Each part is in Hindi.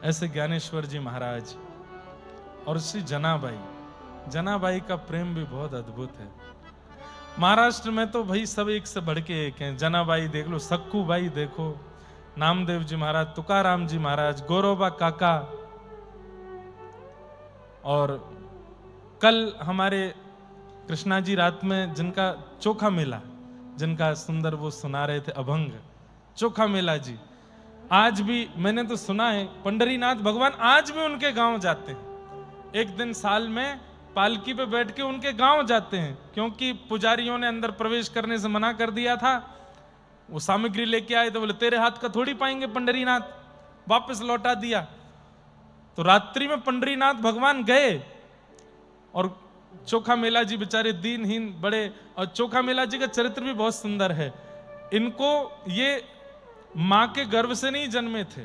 ऐसे ज्ञानेश्वर जी महाराज और श्री जनाबाई, जनाबाई का प्रेम भी बहुत अद्भुत है। महाराष्ट्र में तो भाई सब एक से बढ़ के एक हैं। जनाबाई देख लो, सक्कू बाई देखो, नामदेव जी महाराज, तुकाराम जी महाराज, गौरोबा काका। और कल हमारे कृष्णा जी रात में जिनका चोखा मेला, जिनका सुंदर वो सुना रहे थे अभंग, चोखा मेला जी, आज भी मैंने तो सुना है पंडरीनाथ भगवान आज भी उनके गांव जाते हैं। एक दिन साल में पालकी पे बैठ के उनके गांव जाते हैं, क्योंकि पुजारियों ने अंदर प्रवेश करने से मना कर दिया था। वो सामग्री लेके आए तो बोले तेरे हाथ का थोड़ी पाएंगे पंडरीनाथ, वापस लौटा दिया। तो रात्रि में पंडरीनाथ भगवान गए और चोखा मेला जी बेचारे दीनहीन बड़े, और चोखा मेला जी का चरित्र भी बहुत सुंदर है। इनको ये मां के गर्भ से नहीं जन्मे थे,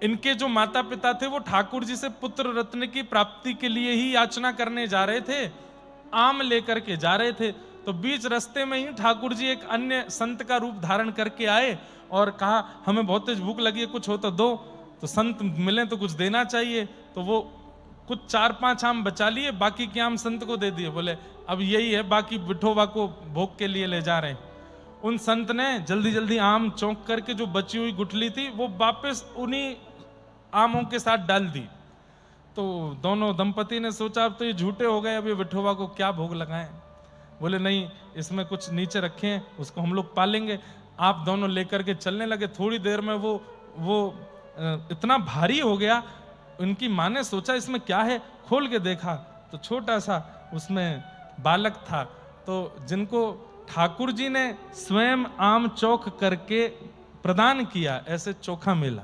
इनके जो माता पिता थे वो ठाकुर जी से पुत्र रत्न की प्राप्ति के लिए ही याचना करने जा रहे थे, आम लेकर के जा रहे थे। तो बीच रास्ते में ही ठाकुर जी एक अन्य संत का रूप धारण करके आए और कहा हमें बहुत तेज भूख लगी है, कुछ हो तो दो। तो संत मिले तो कुछ देना चाहिए, तो वो कुछ 4-5 आम बचा लिए, बाकी के आम संत को दे दिए। बोले अब यही है, बाकी विठोबा को भोग के लिए ले जा रहे हैं। उन संत ने जल्दी जल्दी आम चौंक करके जो बची हुई गुठली थी वो वापस उन्हीं आमों के साथ डाल दी। तो दोनों दंपति ने सोचा अब तो ये झूठे हो गए, अब ये विठोबा को क्या भोग लगाएं। बोले नहीं, इसमें कुछ नीचे रखें, उसको हम लोग पालेंगे। आप दोनों लेकर के चलने लगे। थोड़ी देर में वो इतना भारी हो गया, उनकी माँ ने सोचा इसमें क्या है, खोल के देखा तो छोटा सा उसमें बालक था। तो जिनको ठाकुर जी ने स्वयं आम चौक करके प्रदान किया, ऐसे चोखा मेला,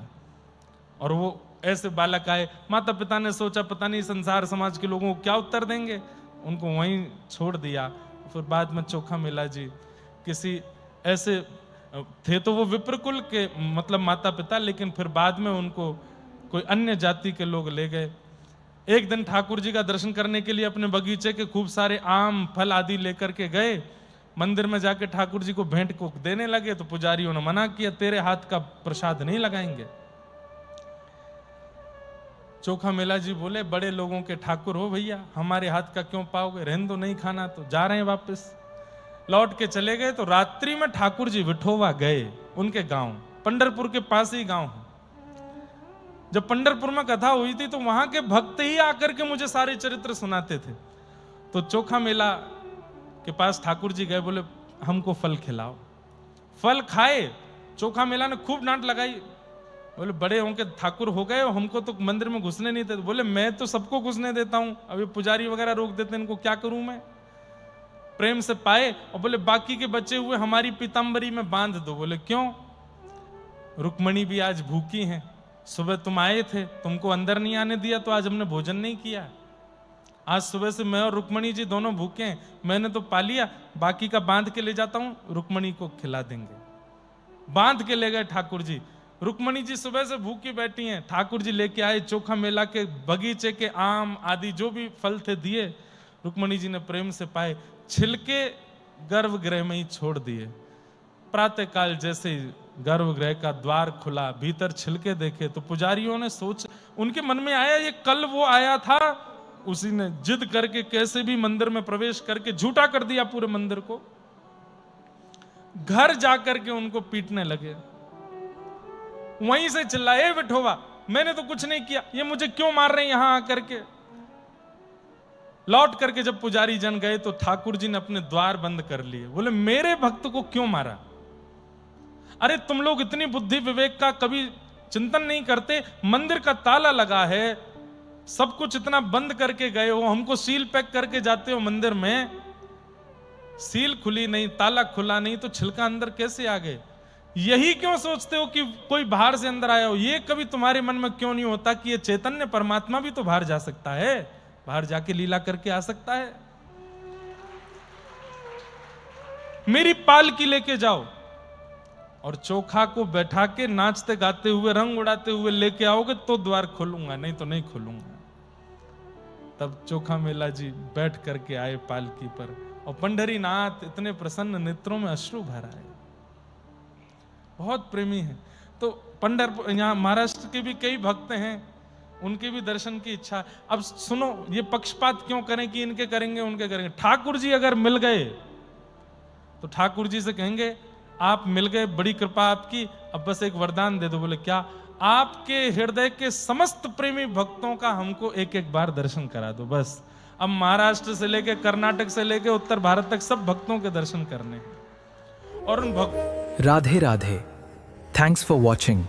और वो ऐसे बालक आए। माता पिता ने सोचा पता नहीं संसार समाज के लोगों को क्या उत्तर देंगे, उनको वहीं छोड़ दिया। फिर बाद में चोखा मेला जी किसी ऐसे थे तो वो विप्रकुल के मतलब माता पिता, लेकिन फिर बाद में उनको कोई अन्य जाति के लोग ले गए। एक दिन ठाकुर जी का दर्शन करने के लिए अपने बगीचे के खूब सारे आम फल आदि लेकर के गए। मंदिर में जाके ठाकुर जी को भेंट को देने लगे तो पुजारियों ने मना किया, तेरे हाथ का प्रसाद नहीं लगाएंगे। चोखा मेला जी बोले बड़े लोगों के ठाकुर हो भैया, हमारे हाथ का क्यों पाओगे, रहने दो, नहीं खाना तो जा रहे हैं वापस। लौट के चले गए। तो रात्रि में ठाकुर जी विठोबा गए उनके गांव, पंढरपुर के पास ही गांव है। जब पंढरपुर में कथा हुई थी तो वहां के भक्त ही आकर के मुझे सारे चरित्र सुनाते थे। तो चोखा मेला के पास ठाकुर जी गए, बोले हमको फल खिलाओ। फल खाए, चोखा मेला ने खूब डांट लगाई। बोले बड़े होंगे ठाकुर हो गए, हमको तो मंदिर में घुसने नहीं देते। बोले मैं तो सबको घुसने देता हूं, अभी पुजारी वगैरह रोक देते, इनको क्या करूं मैं। प्रेम से पाए और बोले बाकी के बचे हुए हमारी पीताम्बरी में बांध दो। बोले क्यों, रुक्मणी भी आज भूखी हैं, सुबह तुम आए थे, तुमको अंदर नहीं आने दिया तो आज हमने भोजन नहीं किया। आज सुबह से मैं और रुक्मणी जी दोनों भूखे हैं, मैंने तो पा लिया, बाकी का बांध के ले जाता हूं, रुक्मणी को खिला देंगे। बांध के ले गए ठाकुर जी। रुक्मणी जी सुबह से भूखी बैठी हैं, ठाकुर जी लेके आए चोखा मेला के बगीचे के आम आदि जो भी फल थे दिए। रुक्मणी जी ने प्रेम से पाए, छिलके गर्भगृह में ही छोड़ दिए। प्रातः काल जैसे ही गर्भगृह का द्वार खुला, भीतर छिलके देखे तो पुजारियों ने सोच, उनके मन में आया ये कल वो आया था, उसी ने जिद करके कैसे भी मंदिर में प्रवेश करके झूठा कर दिया पूरे मंदिर को। घर जाकर के उनको पीटने लगे, वहीं से चिल्लाए विठोबा मैंने तो कुछ नहीं किया, ये मुझे क्यों मार रहे हैं यहां आकर के। लौट करके जब पुजारी जन गए तो ठाकुर जी ने अपने द्वार बंद कर लिए। बोले मेरे भक्त को क्यों मारा, अरे तुम लोग इतनी बुद्धि विवेक का कभी चिंतन नहीं करते, मंदिर का ताला लगा है, सब कुछ इतना बंद करके गए हो, हमको सील पैक करके जाते हो मंदिर में, सील खुली नहीं, ताला खुला नहीं तो छिलका अंदर कैसे आ गए। यही क्यों सोचते हो कि कोई बाहर से अंदर आया हो, ये कभी तुम्हारे मन में क्यों नहीं होता कि ये चैतन्य परमात्मा भी तो बाहर जा सकता है, बाहर जाके लीला करके आ सकता है। मेरी पालकी लेके जाओ और चोखा को बैठा के नाचते गाते हुए रंग उड़ाते हुए लेके आओगे तो द्वार खोलूंगा, नहीं तो नहीं खोलूंगा। तब चोखा मेला जी बैठ करके आए पालकी पर और पंढरीनाथ इतने प्रसन्न नेत्रों में अश्रु भर आए, बहुत प्रेमी है। तो पंढरपुर, यहाँ महाराष्ट्र के भी कई भक्त हैं, उनके भी दर्शन की इच्छा। अब सुनो, ये पक्षपात क्यों करें कि इनके करेंगे उनके करेंगे। ठाकुर जी अगर मिल गए तो ठाकुर जी से कहेंगे आप मिल गए, बड़ी कृपा आपकी, अब बस एक वरदान दे दो। बोले क्या? आपके हृदय के समस्त प्रेमी भक्तों का हमको एक एक बार दर्शन करा दो बस। अब महाराष्ट्र से लेके कर्नाटक से लेके उत्तर भारत तक सब भक्तों के दर्शन करने हैं। और उन भक्त Radhe Radhe. Thanks for watching.